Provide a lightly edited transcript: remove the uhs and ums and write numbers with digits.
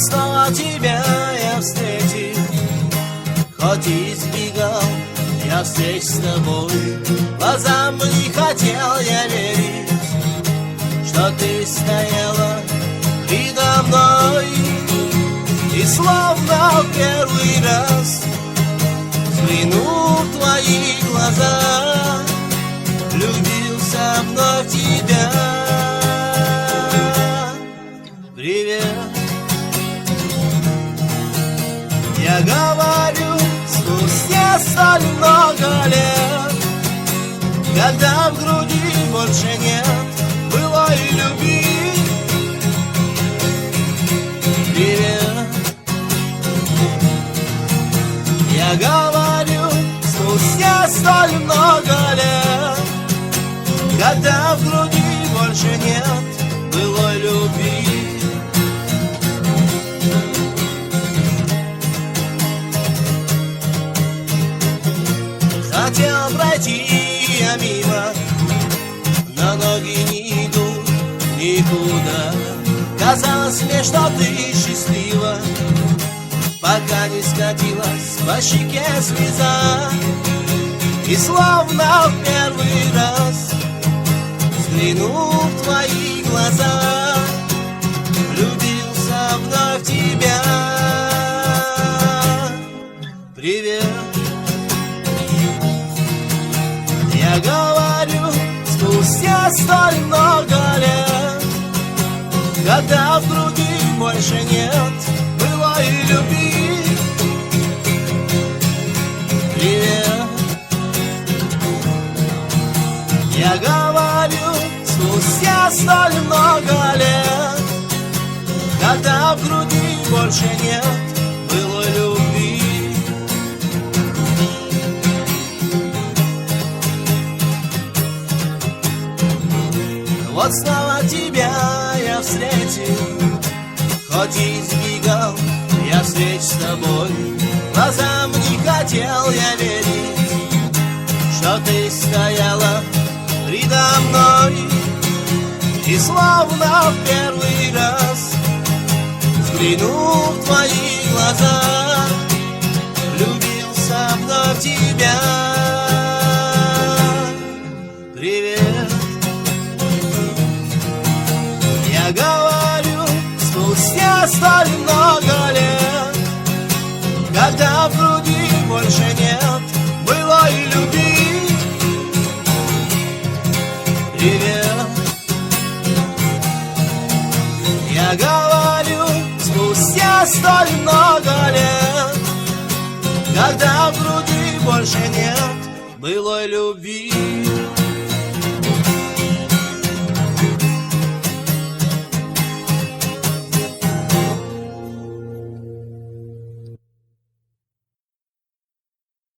снова тебя я встретил, хоть и избегал я встреч с тобой. Глазам не хотел я верить, что ты стояла передо мной. И словно в первый раз, взглянув в твои глаза, влюбился вновь в тебя. Привет, я говорю спустя столь много лет, когда в груди больше нет былой любви. Привет, я говорю спустя столь много лет, когда в груди больше нет былой любви. Хотел пройти я мимо, но ноги не идут никуда. Казалось мне, что ты счастлива, пока не скатилась по щеке слеза. И словно в первый раз, взглянув в твои глаза, влюбился вновь в тебя. Привет, я говорю спустя столь много лет, когда в груди больше нет былой любви. Привет, я говорю спустя столь много лет, когда в груди больше нет былой любви. Вот снова тебя я встретил, хоть и избегал я встреч с тобой. Глазам не хотел я верить, что ты стояла передо мной. И словно в первый раз, взглянув в твои глаза, влюбился вновь в тебя. Привет, я говорю спустя столь много лет, когда в груди больше нет былой любви. Привет, я говорю спустя столь много лет, когда в груди больше нет былой любви.